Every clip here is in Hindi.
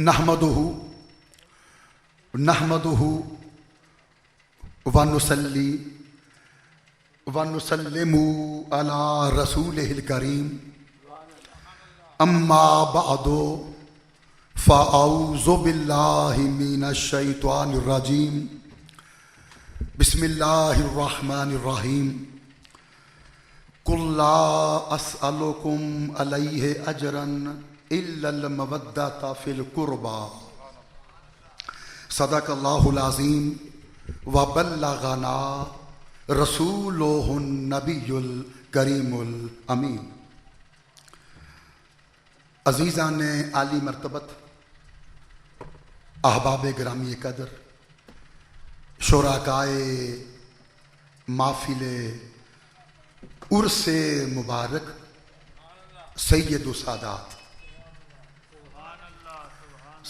नहमदुहु नहमदुहु व नुसल्ली व नुसल्लिमु अला रसूलिहिल करीम अम्मा बअदु फ़अऊज़ु बिल्लाहि मिनश शैतानिर रजीम बिस्मिल्लाहिर रहमानिर रहीम कुल ला अस्अलुकुम अलैहि अजरन इल्लल मवद्दता फिल कुर्बा सदक़ल्लाहुल अज़ीम व बल्लगना रसूलुहुन नबियुल करीमुल अमीन। अज़ीज़ान आली मर्तबत, अहबाब ग्रामी कदर, शुराकाए माफिले उर्से मुबारक, सैयदु सादात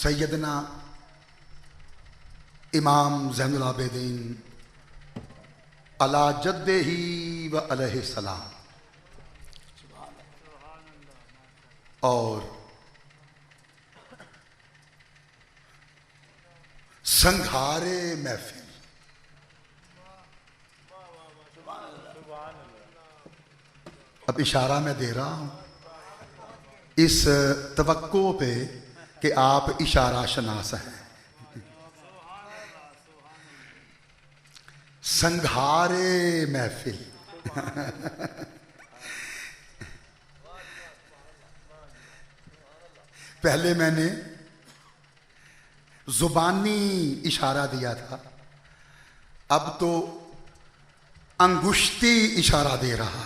सैयदना इमाम ज़ैनुल आबिदीन अला जद्देही व अलैहि सलाम और संघारे महफिल, अब इशारा मैं दे रहा हूं इस तवक्को पे कि आप इशारा शनास हैं। संघारे महफिल पहले मैंने जुबानी इशारा दिया था, अब तो अंगुश्ती इशारा दे रहा।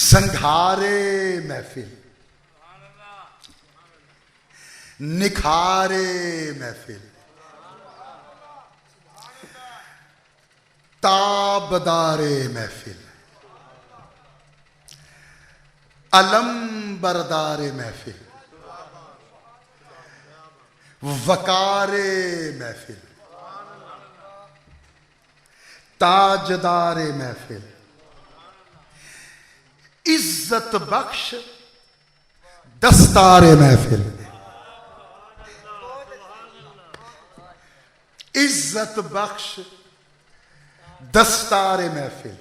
संघारे महफिल, निखारे महफिल, ताबदारे महफिल, अलम बरदारे महफिल, वकारे महफिल, ताजदारे महफिल, इज्जत बख्श दस्तारे महफिल, इज्जत बख्श दस्तारे महफिल,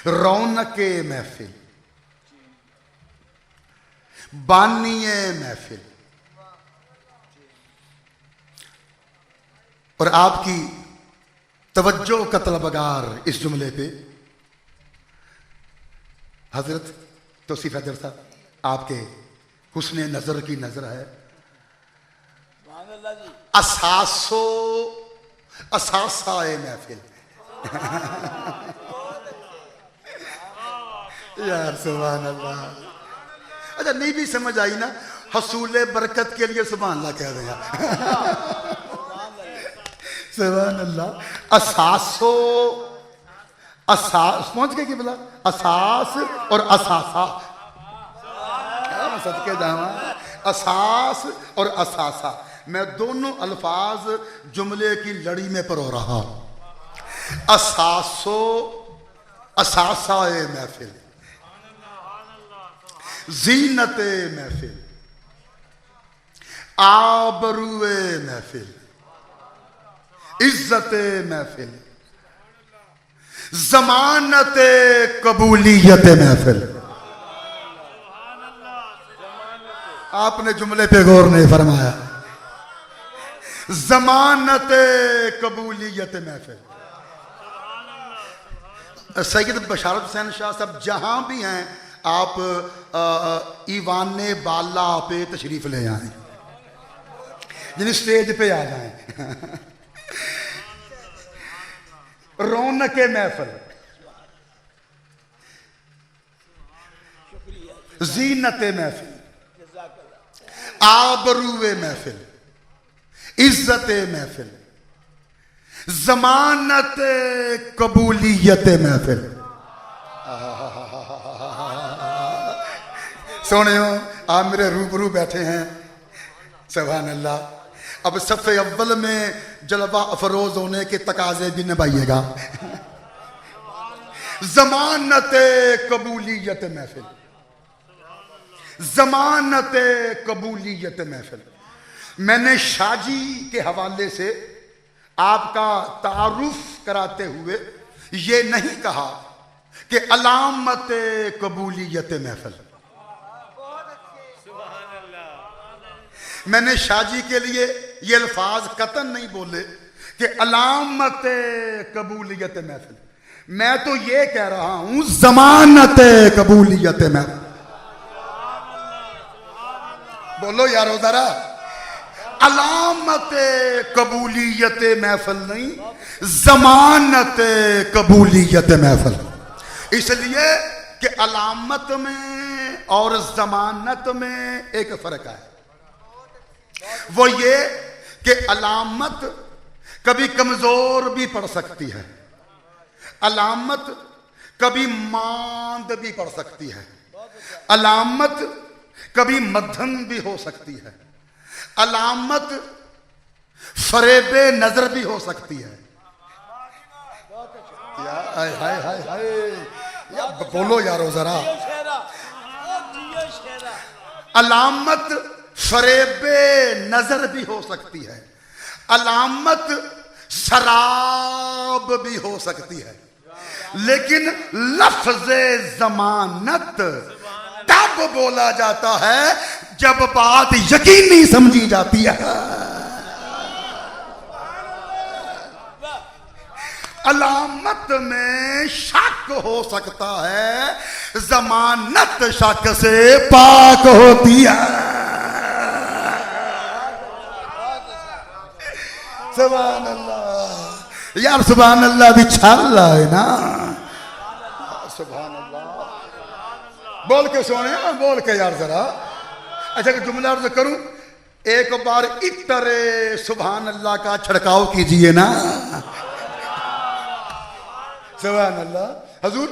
रौनके महफिल, बानिए महफिल। और आपकी तवज्जो का तलबगार इस जुमले पे हजरत तौसीफ हैदर साहब, आपके हुस्ने नजर की नजर है। असासो असासाए महफिल यार सुभान अल्लाह। अच्छा नहीं भी समझ आई ना, हसूले बरकत के लिए सुभान अल्लाह कह दिया। सुभान अल्लाह। असासो असास पहुंच गए कि बोला असास और असासा, सदके जावा। असास और असासा, मैं दोनों अल्फाज जुमले की लड़ी में परो रहा। असासो असासाए महफिल, जीनते महफिल, आबरूए महफिल, इज्जते महफिल, जमानते कबूलियत महफिल। आपने जुमले पे गौर नहीं फरमाया। जमानते कबूलियत महफिल। सैयद बशारत हुसैन शाह साहब जहां भी हैं, आप ईवाने बाला पे तशरीफ ले आए, यानी स्टेज पे आ जाएं। रौनके महफिल, जीनते महफिल, आबरूए महफिल, इज्जत महफिल, जमानत कबूलियत महफिल। सोने हो आप मेरे रूबरू बैठे हैं, सुभान अल्लाह। अब सफ़े अव्वल में जलवा अफरोज होने के तकाजे भी निभाइएगा। जमानत कबूलियत महफिल, जमानत कबूलियत महफिल। मैंने शाजी के हवाले से आपका तारुफ कराते हुए ये नहीं कहा कि अलामत कबूलियत महफिल। मैंने शाजी के लिए ये अल्फाज कतन नहीं बोले कि अलामत कबूलियत महफिल। मैं तो ये कह रहा हूं जमानत कबूलियत महफिल। बोलो यारो जरा, अलामत कबूलियत महफिल नहीं, जमानत कबूलियत महफिल। इसलिए कि अलामत में और जमानत में एक फर्क है। वो ये कि अलामत कभी कमजोर भी पड़ सकती है, अलामत कभी मांद भी पड़ सकती है, अलामत कभी मध्यम भी हो सकती है, अलामत फरेबे नजर भी हो सकती है। हाय हाय हाय हाय, बोलो यारो जरा। अलामत फरेबे नजर भी हो सकती है, अलामत शराब भी हो सकती है, लेकिन लफ्ज़े जमानत तब बोला जाता है जब बात यकीनी समझी जाती है। अलामत में शक हो सकता है, जमानत शक से पाक होती है। सुभान अल्लाह यार, सुभान अल्लाह भी छाल रहा है ना। सुभान अल्लाह बोल के सोने, बोल के यार जरा। अच्छा कि जुमला अर्ज करूं, एक बार इतरे सुभान अल्लाह का छिड़काव कीजिए ना। सुभान अल्लाह। हजूर,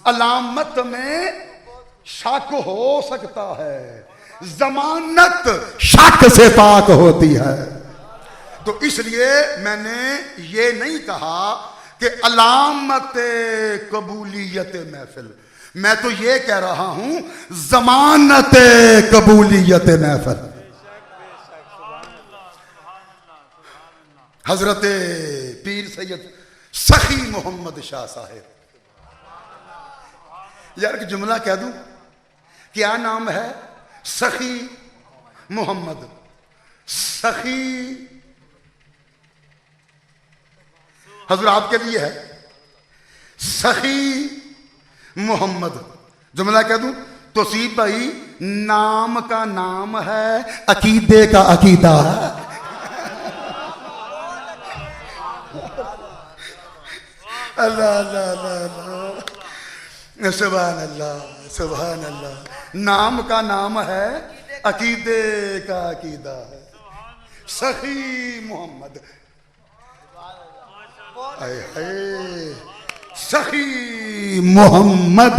अलामत में शक हो सकता है, जमानत शक से पाक होती है। तो इसलिए मैंने ये नहीं कहा कि अलामत कबूलियत महफिल, मैं तो ये कह रहा हूं जमानत कबूलियत महफिल। हजरत पीर सैयद सखी मोहम्मद शाह साहेब, यार कि जुमला कह दूं, क्या नाम है? सखी मोहम्मद। सखी हजूर आपके लिए है, सखी मोहम्मद। जुमला कह दूं तो सी भाई, नाम का नाम है, अकीदे का अकीदा है। अल्लाह अल्लाह अल्लाह, सुभान अल्लाह सुभान अल्लाह। नाम का नाम है, अकीदे का अकीदा है, सखी मोहम्मद। सखी मोहम्मद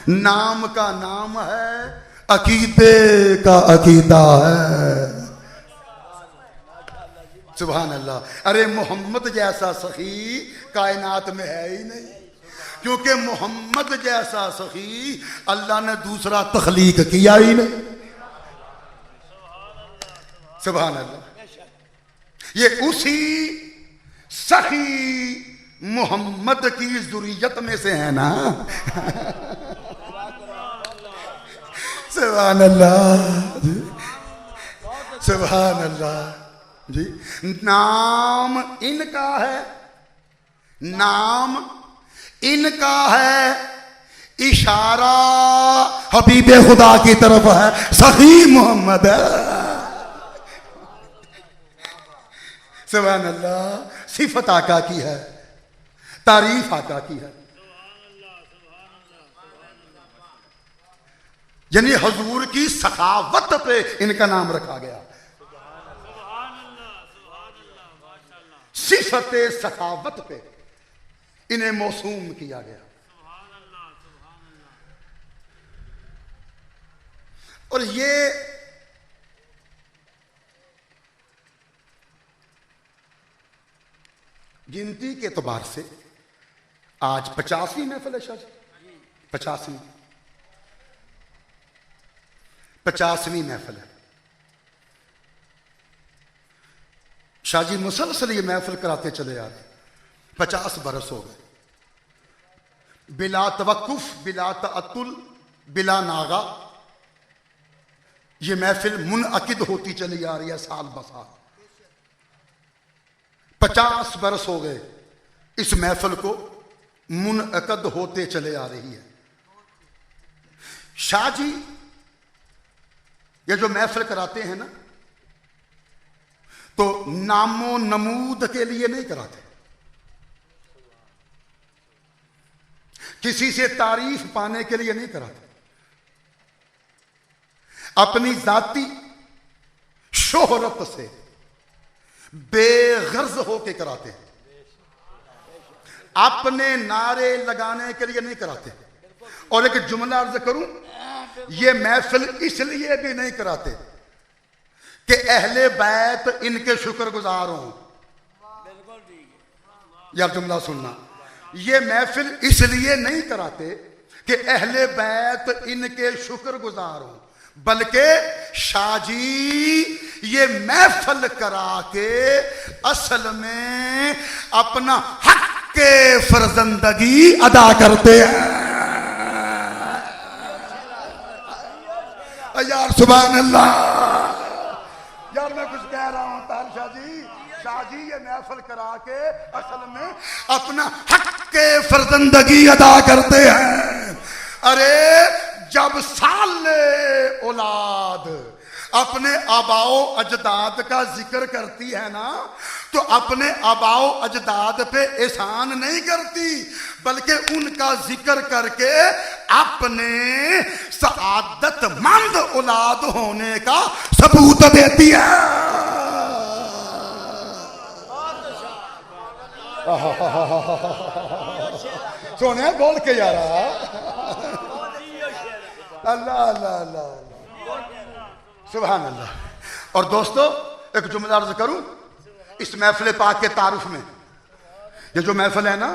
नाम का नाम है, अकीदे का अकीदा है। सुभान अल्लाह। अरे मोहम्मद जैसा सखी कायनात में है ही नहीं, क्योंकि मोहम्मद जैसा सखी अल्लाह ने दूसरा तख्लीक किया ही नहीं। सुभान अल्लाह। ये उसी सखी मोहम्मद की जुर्रियत में से है ना। सुभान अल्लाह सुभान अल्लाह जी। नाम इनका है, नाम इनका है, इशारा हबीबे खुदा की तरफ है, सखी मोहम्मद है। सुभान अल्लाह। सिफत आका की है, तारीफ आका की है, यानी हजूर की सखावत पे इनका नाम रखा गया। सिफत सखावत पे इन्हें मौसूम किया गया। और ये गिनती के एतबार से आज 50वीं महफिल है शाह जी, 50वीं महफिल है शाह जी। मुसलसल ये महफिल कराते चले आ रहे, 50 बरस हो गए, बिला तवक्कुफ, बिला तअत्तुल, बिला नागा ये महफिल मुनअकिद होती चली आ रही है साल बसाल। 50 बरस हो गए इस महफिल को मुनअकद होते चले आ रही है। शाह जी ये जो महफिल कराते हैं ना, तो नामो नमूद के लिए नहीं कराते, किसी से तारीफ पाने के लिए नहीं कराते, अपनी जाती शोहरत से बेगर्ज होके कराते हैं, अपने नारे लगाने के लिए नहीं कराते। और एक जुमला अर्ज करूं, ये महफिल इसलिए भी नहीं कराते कि अहले बैत इनके शुक्रगुजार हों। यार जुमला सुनना, ये महफिल इसलिए नहीं कराते कि अहले बैत इनके शुक्रगुजार हों, बल्कि शाह जी ये महफिल करा के असल में अपना हक के फर्जंदगी अदा करते हैं। यार सुभान अल्लाह, यार मैं कुछ कह रहा हूं तार शाह जी ये महफिल करा के असल में अपना हक के फर्जंदगी अदा करते हैं। अरे जब साले औलाद अपने आबाओ अजदाद का जिक्र करती है ना, तो अपने आबाओ अजदाद पे एहसान नहीं करती, बल्कि उनका जिक्र करके अपने सआदतमंद औलाद होने का सबूत देती है। सोने बोल के यार, अल्लाह अल्लाह अल्लाह सुभान अल्लाह। और दोस्तों एक जुमला अर्ज करूं इस महफिल पाक के तारुफ में। ये जो महफिल है ना,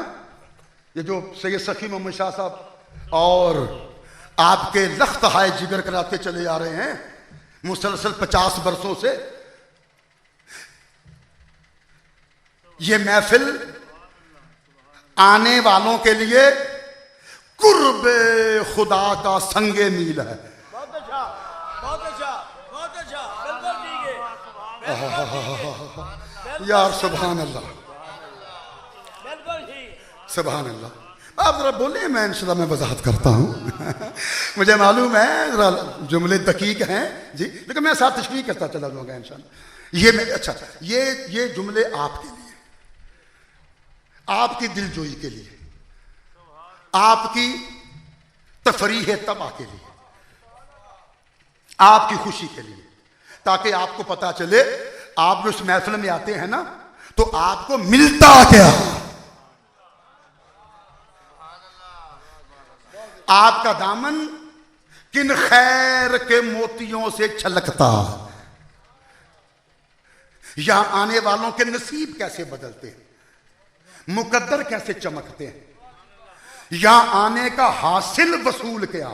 ये जो सैयद सखी मोहम्मद शाह साहब और आपके लख्त हाय जिगर कराते चले आ रहे हैं मुसलसल 50 बरसों से, ये महफिल आने वालों के लिए कुर्बे खुदा का संगे मील है। बहुत अच्छा, बहुत अच्छा, बहुत अच्छा, बिल्कुल ठीक है। यार सुभान अल्लाह, बिल्कुल ठीक, सुभान अल्लाह। आप जरा बोलिए, मैं इंशाल्लाह मैं वजाहत करता हूँ। मुझे मालूम है जरा जुमले दकीक हैं जी, लेकिन मैं साथ तशरीह करता चला जाऊंगा इंशाल्लाह। ये मैं अच्छा, ये जुमले आपके लिए, आपकी दिलजोई के लिए, आपकी तफरीह तबा के लिए, आपकी खुशी के लिए, ताकि आपको पता चले आप जो इस महफिल में आते हैं ना, तो आपको मिलता क्या, आपका दामन किन खैर के मोतियों से छलकता, यहां आने वालों के नसीब कैसे बदलते हैं, मुकद्दर कैसे चमकते हैं, यहां आने का हासिल वसूल क्या।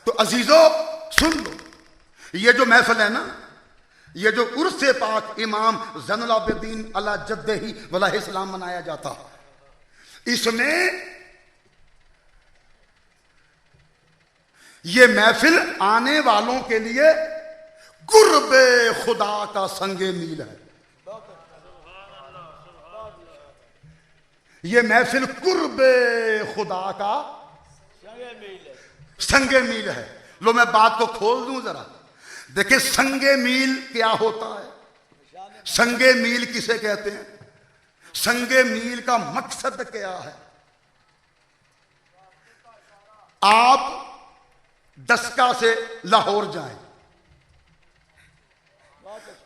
तो अजीजों सुन लो, ये जो महफिल है ना, ये जो उर्से पाक इमाम ज़ैनुल आबिदीन अला जद्दही वलैहिस्सलाम मनाया जाता, इसमें ये महफिल आने वालों के लिए कुर्बे खुदा का संगे मील है। ये महफिल कुर्बे खुदा का संगे मील है। लो मैं बात को खोल दूं जरा, देखिए संगे मील क्या होता है, संगे मील किसे कहते हैं, संगे मील का मकसद क्या है। आप दस्का से लाहौर जाएं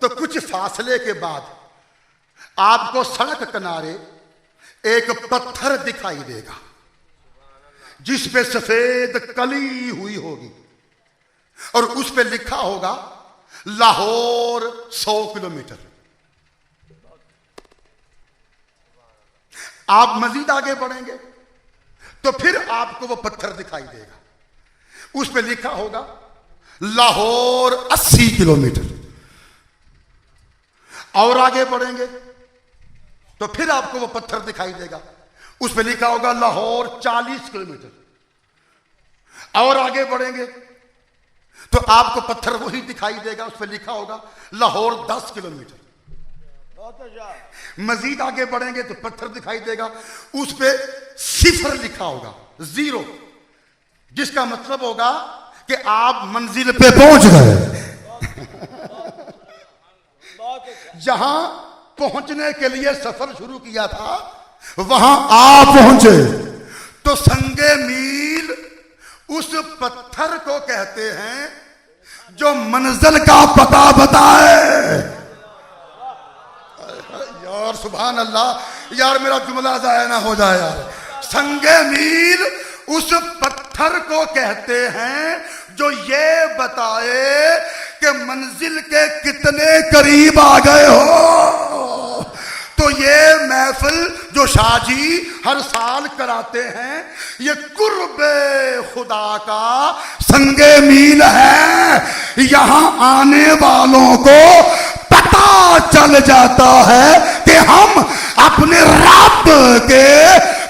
तो कुछ फासले के बाद आपको सड़क किनारे एक पत्थर दिखाई देगा जिस पे सफेद कली हुई होगी और उस पे लिखा होगा लाहौर 100 किलोमीटर। आप मजीद आगे बढ़ेंगे तो फिर आपको वो पत्थर दिखाई देगा, उस पर लिखा होगा लाहौर 80 किलोमीटर। और आगे बढ़ेंगे तो फिर आपको वो पत्थर दिखाई देगा, उस पर लिखा होगा लाहौर 40 किलोमीटर। और आगे बढ़ेंगे तो आपको पत्थर वही दिखाई देगा, उस पर लिखा होगा लाहौर 10 किलोमीटर। बहुत अच्छा। मजीद आगे बढ़ेंगे तो पत्थर दिखाई देगा, उस पे 0 लिखा होगा, 0, जिसका मतलब होगा कि आप मंजिल पे पहुंच गए। बहुत अच्छा। जहां पहुंचने के लिए सफर शुरू किया था वहां आप पहुंचे। तो संगे मील उस पत्थर को कहते हैं जो मंजिल का पता बताए। यार सुभान अल्लाह, यार मेरा जुमला जाया ना हो जाए यार। संगे मील उस पत्थर को कहते हैं जो ये बताए कि मंजिल के कितने करीब आ गए हो। तो ये महफिल जो शाहजी हर साल कराते हैं, ये कुर्बे खुदा का संगे मील है। यहां आने वालों को पता चल जाता है कि हम अपने रब के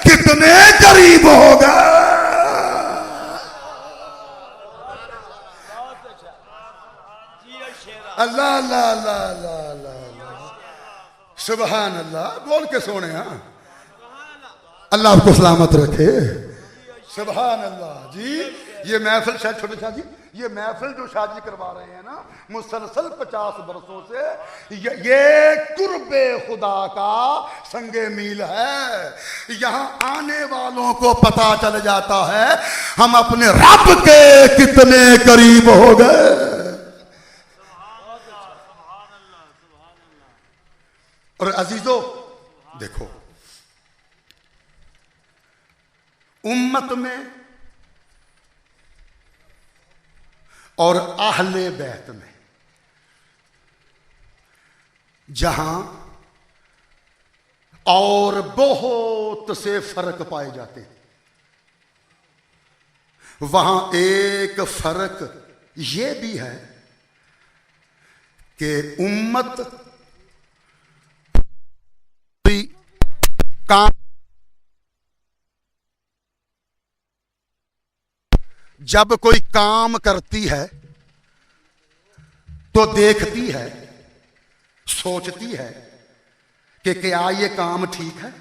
कितने करीब हो गए। बहुत अच्छा। जियो शेरा। अल्लाह अल्लाह अल्लाह अल्लाह अल्लाह सुभान अल्लाह। बोल के सोने। हाँ, अल्लाह आपको सलामत रखे। सुभान अल्लाह जी। ये महफिल शायद छोटे शाह जी, ये महफिल जो शाह जी करवा रहे हैं ना मुसलसल 50 बरसों से, ये कुर्बे खुदा का संगे मील है। यहां आने वालों को पता चल जाता है हम अपने रब के कितने करीब हो गए। और अजीजों देखो, उम्मत में और अहले बैत में जहां और बहुत से फर्क पाए जाते हैं, वहां एक फर्क यह भी है कि उम्मत काम जब कोई काम करती है तो देखती है, सोचती है कि क्या ये काम ठीक है।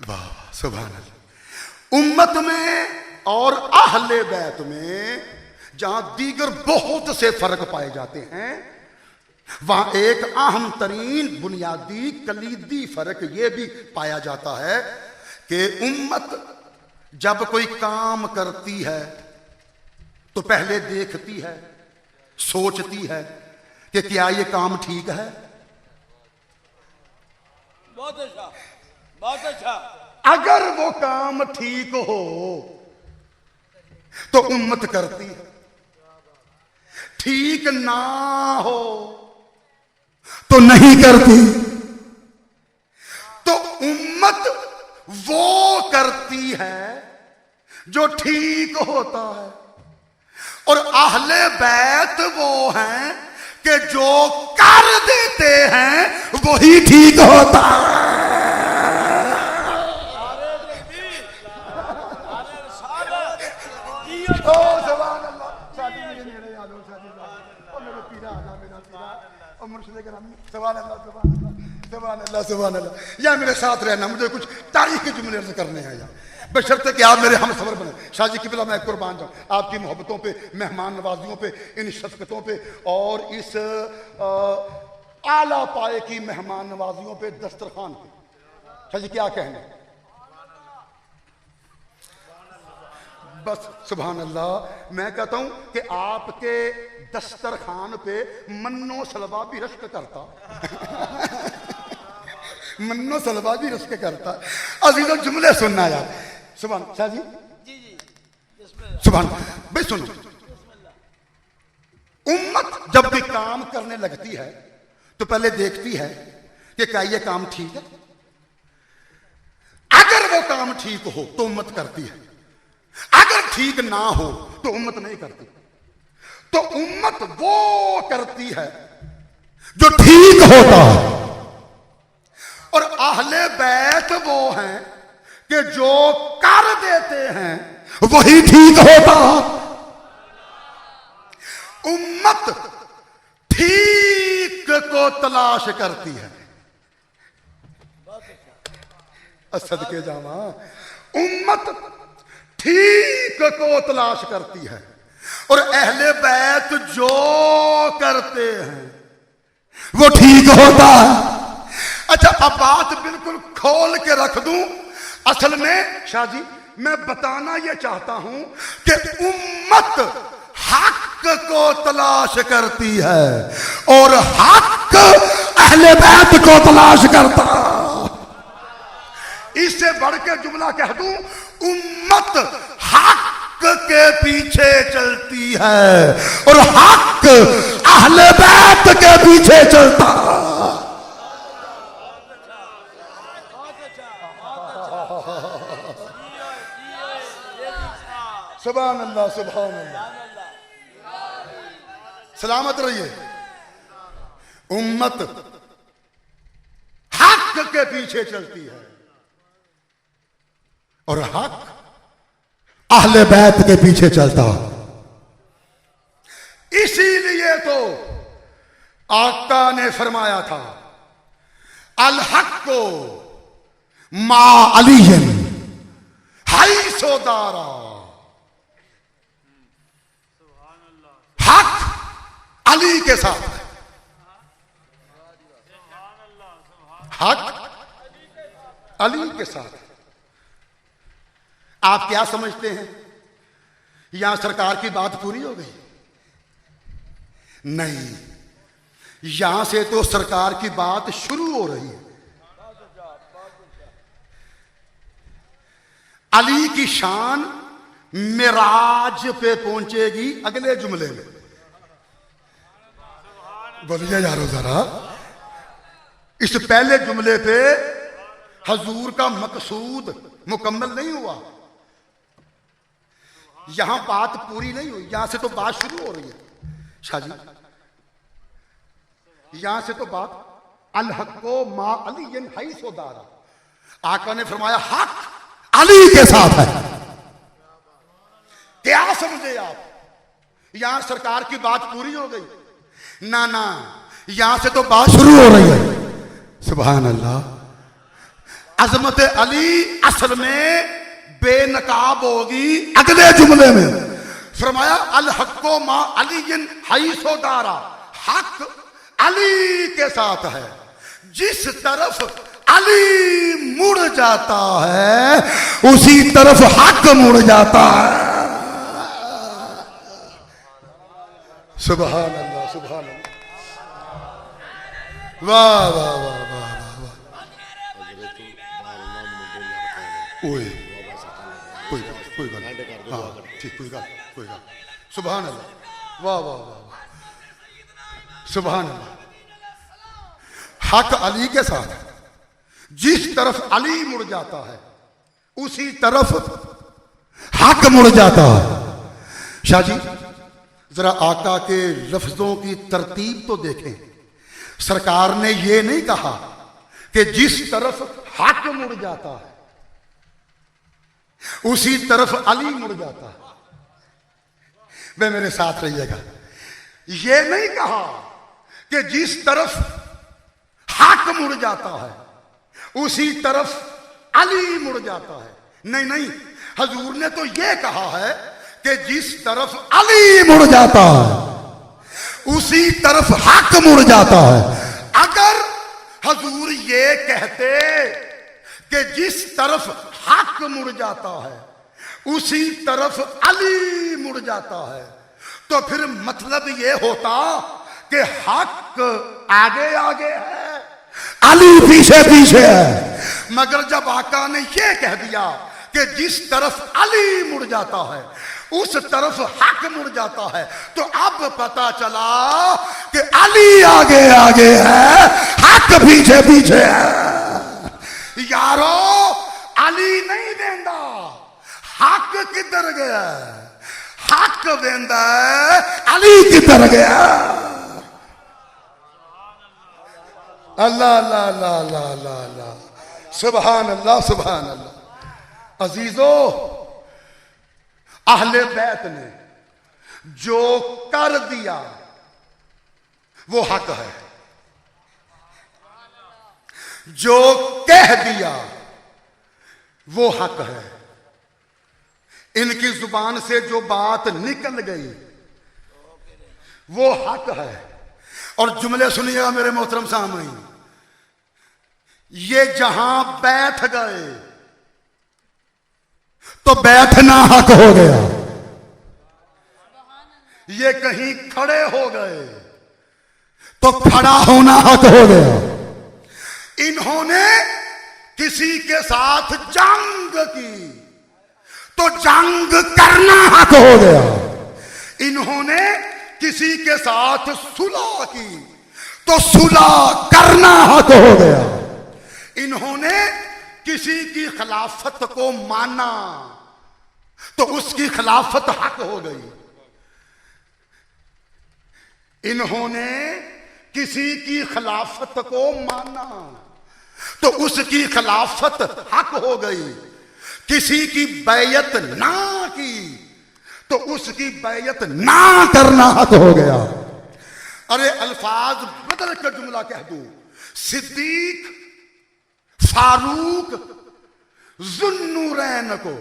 वाह सुभान अल्लाह। उम्मत में और अहले बैत में जहां दीगर बहुत से फर्क पाए जाते हैं, वहां एक अहम तरीन बुनियादी कलीदी फर्क यह भी पाया जाता है कि उम्मत जब कोई काम करती है तो पहले देखती है, सोचती है कि क्या ये काम ठीक है। बहुत अच्छा। बहुत अच्छा। अगर वो काम ठीक हो तो उम्मत करती है, ठीक ना हो तो नहीं करती। तो उम्मत वो करती है जो ठीक होता है, और अहले बैत वो हैं कि जो कर देते हैं वही ठीक होता है। या मेरे साथ रहना, मुझे कुछ तारीख के जुमले अर्ज करने हैं यार, बशर्ते कि आप मेरे हम सबर बने। शाह जी की बिला मैं कुर्बान जाऊं आपकी मोहब्बतों पे, मेहमान नवाजियों पे, इन शफ़क़तों पे और इस आला पाए की मेहमान नवाजियों पे, दस्तरखान पे। शाह जी क्या कहने, बस सुभान अल्लाह। मैं कहता हूं कि आपके दस्तरखान पे मन्नो सलवा भी रश्क करता मन्नो सलवा भी रश्क करता। अजीजों जुमले सुनना यार। सुभान शाह जी, जी जी बिस्मिल्लाह। सुभान भाई सुनो। उम्मत जब भी काम करने लगती है तो पहले देखती है कि क्या ये काम ठीक है? अगर वो काम ठीक हो तो उम्मत करती है, अगर ठीक ना हो तो उम्मत नहीं करती। तो उम्मत वो करती है जो ठीक होता है, और अहले बैत वो हैं कि जो कर देते हैं वही ठीक होता है। उम्मत ठीक को तलाश करती है। सदके जावा, उम्मत ठीक को तलाश करती है, और अहले बैत जो करते हैं वो ठीक होता है। अच्छा, अब बात बिल्कुल खोल के रख दूं। असल में शाह जी मैं बताना यह चाहता हूं कि उम्मत हक को तलाश करती है और हक अहले बैत को तलाश करता है। इससे बढ़ के जुमला कह दूं, उम्मत हक के पीछे चलती है और हक अहले बैत के पीछे चलता है। सुभान अल्लाह, सुभान अल्लाह, सलामत रहिए। उम्मत हक के पीछे चलती है और हक अहले बैत के पीछे चलता। इसीलिए तो आका ने फरमाया था, अल हक को मा अलीयन हाई सोदारा। हक अली के साथ है, हक अली के साथ है। आप क्या समझते हैं यहां सरकार की बात पूरी हो गई? नहीं, यहां से तो सरकार की बात शुरू हो रही है। अली की शान मिराज पे पहुंचेगी अगले जुमले में। बोलिए यारो जरा, इस पहले जुमले पे हजूर का मकसूद मुकम्मल नहीं हुआ, यहां बात पूरी नहीं हुई, यहां से तो बात शुरू हो रही है। शाह जी, यहां से तो बात अल हक्को मा अलीयन हाई सोदारा। आका ने फरमाया हक अली के साथ है। क्या समझे आप? यहां सरकार की बात पूरी हो गई? ना ना, यहां से तो बात शुरू हो रही है। सुभान अल्लाह। अजमत अली असल में बेनकाब होगी अगले जुमले में। फरमाया अल हक्को मा अलीयन हाई सोदारा, हक अली के साथ है। जिस तरफ अली मुड़ जाता है उसी तरफ हक मुड़ जाता है। सुभान अल्लाह, सुभान अल्लाह, वाह वाह वाह वाह वाह। कोई कोई गल, हाँ ठीक, कोई गल। सुभान अल्लाह, वाह वाह वाह वाह, सुभान अल्लाह। हक अली के साथ, जिस तरफ अली मुड़ जाता है उसी तरफ हक मुड़ जाता है। शाह जी जरा आका के लफ्जों की तरतीब तो देखें। सरकार ने यह नहीं कहा कि जिस तरफ हक मुड़ जाता है उसी तरफ अली मुड़ जाता है। वे मेरे साथ रहिएगा। यह नहीं कहा कि जिस तरफ हक मुड़ जाता है उसी तरफ अली मुड़ जाता है। नहीं नहीं, हजूर ने तो यह कहा है कि जिस तरफ अली मुड़ जाता है उसी तरफ हक मुड़ जाता है। अगर हजूर ये कहते कि जिस तरफ हक मुड़ जाता है उसी तरफ अली मुड़ जाता है तो फिर मतलब ये होता कि हक आगे आगे है, अली पीछे पीछे है। मगर जब आका ने यह कह दिया कि जिस तरफ अली मुड़ जाता है उस तरफ हक मुड़ जाता है। तो अब पता चला कि अली आगे आगे है, हक पीछे पीछे है। यारो अली नहीं देंदा, हक किधर गया? हक देंदा है, अली किधर गया? अल्लाह अल्लाह अल्लाह अल्लाह अल्लाह अल्लाह, सुभान अल्लाह सुभान अल्लाह। अजीजो, अहले बैत ने जो कर दिया वो हक है, जो कह दिया वो हक है। इनकी जुबान से जो बात निकल गई वो हक है। और जुमले सुनिएगा मेरे मोहतरम सामईन, ये जहां बैठ गए तो बैठना हक हो गया, ये कहीं खड़े हो गए तो खड़ा होना हक हो गया। इन्होंने किसी के साथ जंग की तो जंग करना हक हो गया। इन्होंने किसी के साथ सुलह की तो सुलह करना हक हो गया। इन्होंने किसी की खिलाफत को माना तो उसकी खिलाफत हक हो गई। इन्होंने किसी की खिलाफत को माना तो उसकी खिलाफत हक हो गई। किसी की बैयत ना की तो उसकी बैयत ना करना हक हो गया। अरे अल्फाज बदल कर जुमला कह दो, सिद्दीक फारूक जुन्नूरैन को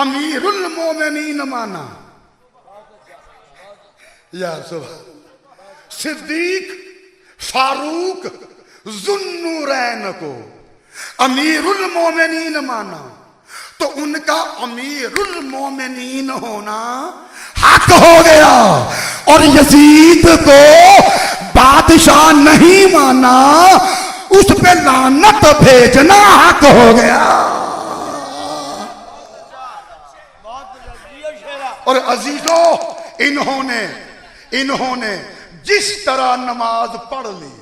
अमीरुल मोमिनीन माना। या सुभान। सिद्दीक फारूक जुन्नूरैन को अमीरुल मोमिनीन माना तो उनका अमीरुल मोमिनीन होना हक हो गया। और यजीद को बादशाह नहीं माना, उस पे लानत भेजना हक हो गया। और अजीजों, इन्होंने जिस तरह नमाज पढ़ ली,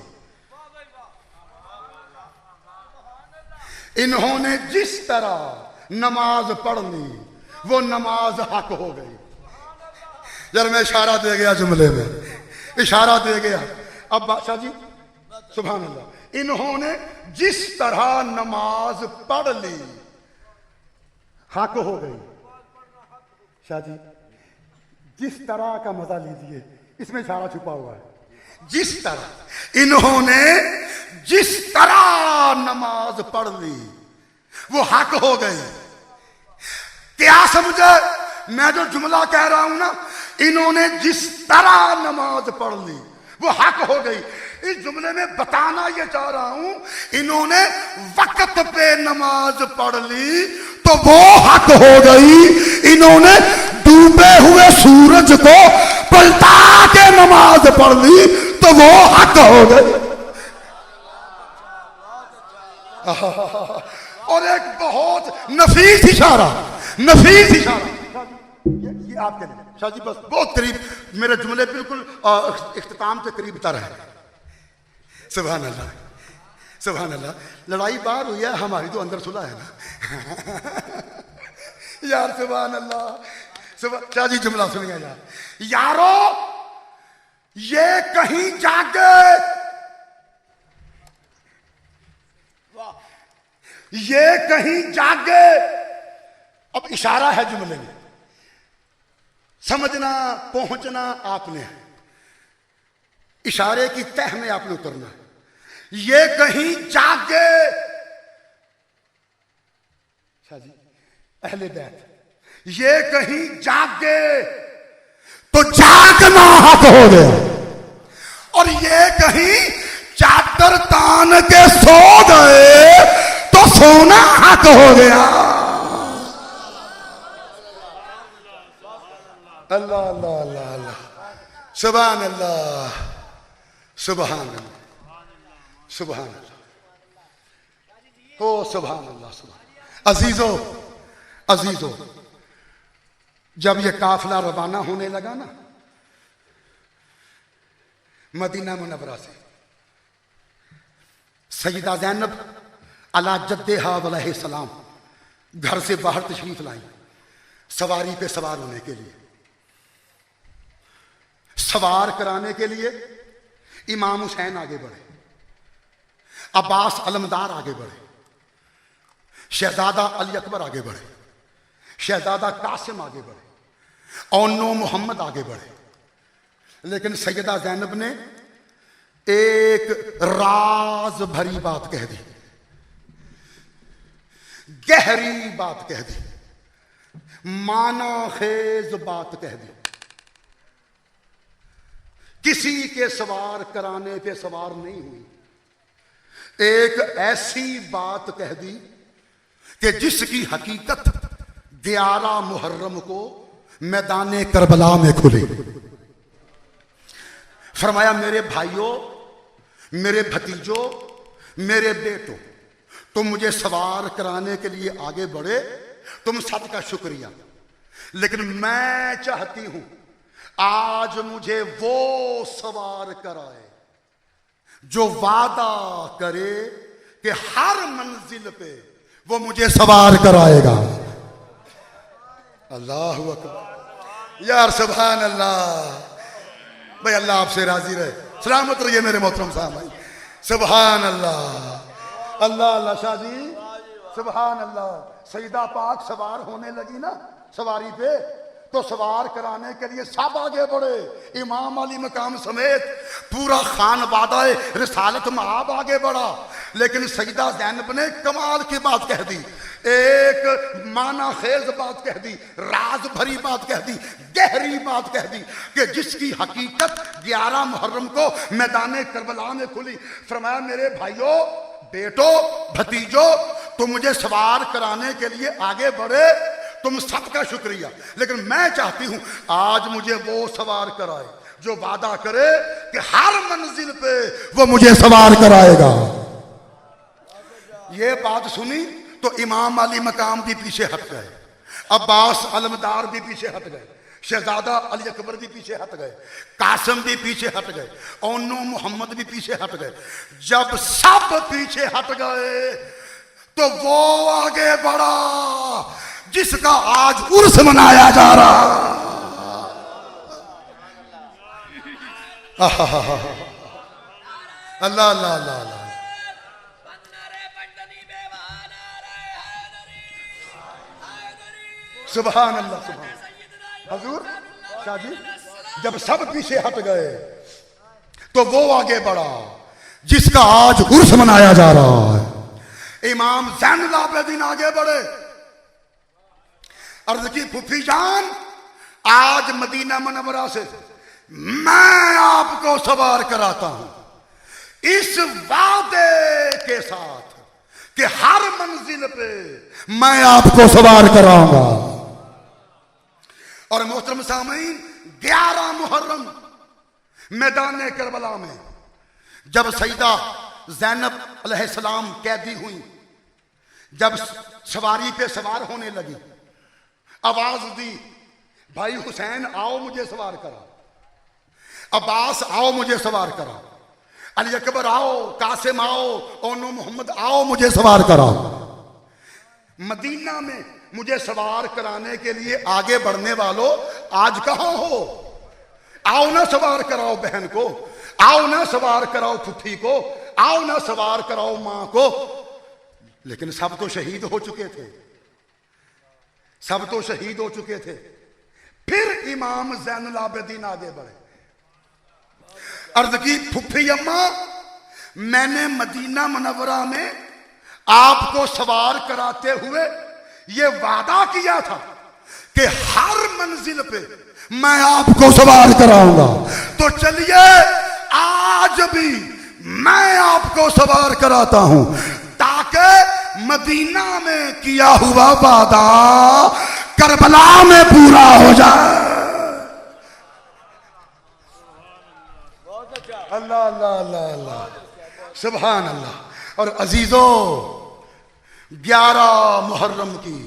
इन्होंने जिस तरह नमाज पढ़ ली वो नमाज हक हो गई। यार मैं इशारा दे गया, जुमले में इशारा दे गया। अब बादशाह जी सुभान अल्लाह, इन्होंने जिस तरह नमाज पढ़ ली हक हो गई। शाह जी जिस तरह का मजा लीजिए, इसमें इशारा छुपा हुआ है। जिस तरह इन्होंने जिस तरह नमाज पढ़ ली वो हक हो गई। क्या समझे मैं जो जुमला कह रहा हूं ना, इन्होंने जिस तरह नमाज पढ़ ली वो हक हो गई। इस जुमले में बताना ये चाह रहा हूं, इन्होंने वक्त पे नमाज पढ़ ली तो वो हक हो गई। इन्होंने डूबे हुए सूरज को पलटा के नमाज पढ़ ली तो वो हक हो गई। और एक बहुत नफीस इशारा, नफीस इशारा ये आपके लिए शाह जी, बस बहुत करीब, मेरे जुमले बिल्कुल इख्तिताम के करीब तर है। सुभान अल्लाह सुभान अल्लाह। लड़ाई बाहर हुई है, हमारी तो अंदर सुलह है ना। यार सुभान अल्लाह शाह जी, जुमला सुनिए यार। यारो ये कहीं जागे, ये कहीं जागे। अब इशारा है जुमले में, समझना पहुंचना आपने है, इशारे की तह में आपने उतरना है। ये कहीं जागे, शाह जी अहले बैत, ये कहीं जागे तो जागना हक हो गया। और ये कहीं चादर तान के सो गए तो सोना हक हो गया। अल्लाह अल्लाह अल्लाह अल्लाह, सुभान अल्लाह सुभान अल्लाह सुभान अल्लाह, ओ सुभान अल्लाह सुभान। अजीजों अजीजों, जब ये काफिला रवाना होने लगा ना मदीना मुनव्वरा से, सैयदा ज़ैनब अला जद्देहा अलैहिस्सलाम घर से बाहर तशरीफ लाई सवारी पे सवार होने के लिए। सवार कराने के लिए इमाम हुसैन आगे बढ़े, अब्बास अलमदार आगे बढ़े, शहजादा अली अकबर आगे बढ़े, शहजादा कासिम आगे बढ़े, औनो मोहम्मद आगे बढ़े। लेकिन सैयदा ज़ैनब ने एक राज भरी बात कह दी, गहरी बात कह दी, माना खेज बात कह दी। किसी के सवार कराने पे सवार नहीं हुई, एक ऐसी बात कह दी कि जिसकी हकीकत 11 मुहर्रम को मैदान करबला में खुली। फरमाया, मेरे भाइयों, मेरे भतीजों, मेरे बेटों, तुम मुझे सवार कराने के लिए आगे बढ़े, तुम सबका शुक्रिया। लेकिन मैं चाहती हूं आज मुझे वो सवार कराए जो वादा करे कि हर मंजिल पे वो मुझे सवार कराएगा। अल्लाह अकबर, यार सुभान अल्लाह। भाई अल्लाह आपसे राजी रहे, सलामत रहिए मेरे मोहतरम साहब भाई। सुभान अल्लाह, अल्लाह अल्लाह। शाह जी सुभान अल्लाह। सईदा पाक सवार होने लगी ना सवारी पे, तो सवार कराने के लिए सब आगे बढ़े। इमाम अली मकाम समेत पूरा खानवादा रिसालत मआब आगे बढ़ा। लेकिन सईदा ज़ैनब ने कमाल की बात कह दी, एक माना खेज बात कह दी, राज भरी बात कह दी, गहरी बात कह दी कि जिसकी हकीकत 11 मुहर्रम को मैदान करबला में खुली। फरमाया, मेरे भाइयों, बेटो, भतीजों, तुम मुझे सवार कराने के लिए आगे बढ़े, तुम सबका शुक्रिया। लेकिन मैं चाहती हूं आज मुझे वो सवार कराए जो वादा करे कि हर मंजिल पे वो मुझे सवार कराएगा। ये बात सुनी तो इमाम अली मकाम भी पीछे हट गए, अब्बास अलमदार भी पीछे हट गए, शहजादा अली अकबर भी पीछे हट गए, कासिम भी पीछे हट गए, औनो मोहम्मद भी पीछे हट गए। जब सब पीछे हट गए तो वो आगे बढ़ा जिसका आज उर्स मनाया जा रहा। अल्लाह अल्लाह अल्लाह अल्लाह। सुभान अल्लाह, सुभान। हजूर शाह जी, जब सब पीछे हट गए तो वो आगे बढ़ा जिसका आज उर्स मनाया जा रहा है। इमाम ज़ैनुल आबिदीन आगे बढ़े, अर्ज की, फूफी जान, आज मदीना मुनव्वरा से मैं आपको सवार कराता हूं इस वादे के साथ कि हर मंजिल पे मैं आपको सवार कराऊंगा। और मोहतरम सामीन, 11 मुहर्रम मैदान करबला में जब सईदा ज़ैनब अलैहिस्सलाम कैदी हुई, जब सवारी पे सवार होने लगी, आवाज दी, भाई हुसैन आओ मुझे सवार करा, अब्बास आओ मुझे सवार करा, अली अकबर आओ, कासिम आओ, औनो मोहम्मद आओ मुझे सवार करा। मदीना में मुझे सवार कराने के लिए आगे बढ़ने वालों आज कहां हो? आओ ना सवार कराओ बहन को, आओ ना सवार कराओ फुफी को, आओ ना सवार कराओ मां को। लेकिन सब तो शहीद हो चुके थे, सब तो शहीद हो चुके थे। फिर इमाम ज़ैनुल आबिदीन आगे बढ़े, अर्ज की, फुफी अम्मा, मैंने मदीना मुनव्वरा में आपको सवार कराते हुए ये वादा किया था कि हर मंजिल पे मैं आपको सवार कराऊंगा। तो चलिए आज भी मैं आपको सवार कराता हूं ताकि मदीना में किया हुआ वादा करबला में पूरा हो जाए। अल्लाह अल्लाह अल्लाह अल्लाह, सुभान अल्लाह। और अजीजों, 11 मुहर्रम की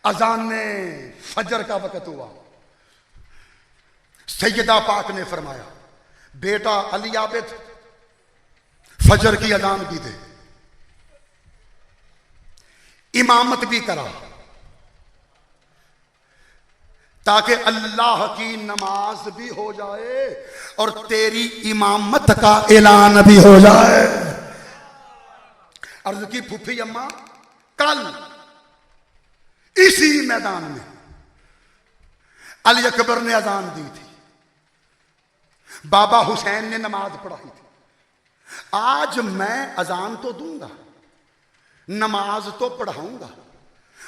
अजान ने फजर का वक़्त हुआ। सैयदा पाक ने फरमाया, बेटा अली आबिद, फजर की अजान भी दे, इमामत भी करा, ताकि अल्लाह की नमाज भी हो जाए और तेरी इमामत का ऐलान भी हो जाए। अर्ज की फूफी अम्मा, कल इसी मैदान में अली अकबर ने अजान दी थी, बाबा हुसैन ने नमाज पढ़ाई थी। आज मैं अजान तो दूंगा, नमाज तो पढ़ाऊंगा,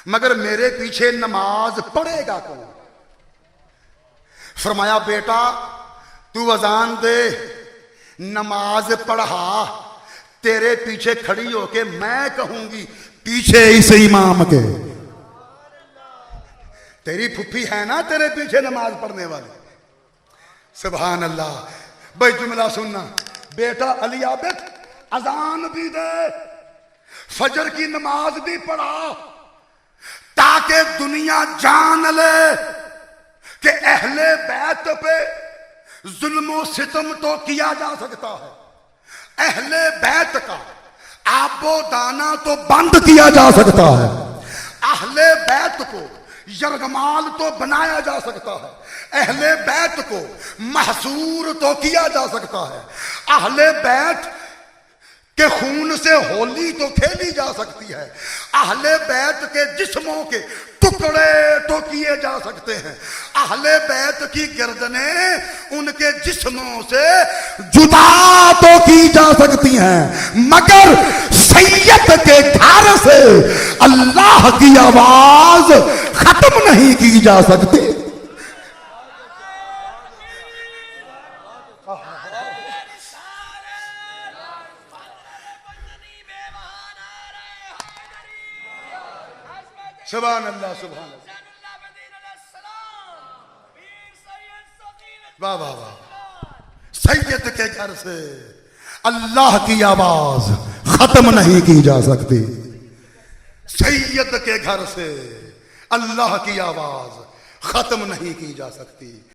मगर मेरे पीछे नमाज पढ़ेगा कौन? फरमाया, बेटा तू अजान दे, नमाज पढ़ा, तेरे पीछे खड़ी होके मैं कहूंगी पीछे इस इमाम के। तेरी फुफ्फी है ना तेरे पीछे नमाज पढ़ने वाली। सुभान अल्लाह। भाई जुमला सुनना, बेटा अली आबिद अजान भी दे, फजर की नमाज भी पढ़ा, ताकि दुनिया जान ले कि अहले बैत पे जुल्म सितम तो किया जा सकता है, अहले बैत का आबो दाना तो बंद किया जा सकता है, अहले बैत को यरगमाल तो बनाया जा सकता है, अहले बैत को महसूर तो किया जा सकता है, अहले बैत के खून से होली तो खेली जा सकती है, अहले बैत के जिस्मों के टुकड़े तो किए जा सकते हैं, अहले बैत की गर्दनें उनके जिस्मों से जुदा तो की जा सकती हैं, मगर सैयद के घर से अल्लाह की आवाज खत्म नहीं की जा सकती। सुभान अल्लाह, सुभान अल्लाह, वाह वाह वाह। सैयद के घर से अल्लाह की आवाज खत्म नहीं की जा सकती, सैयद के घर से अल्लाह की आवाज खत्म नहीं की जा सकती।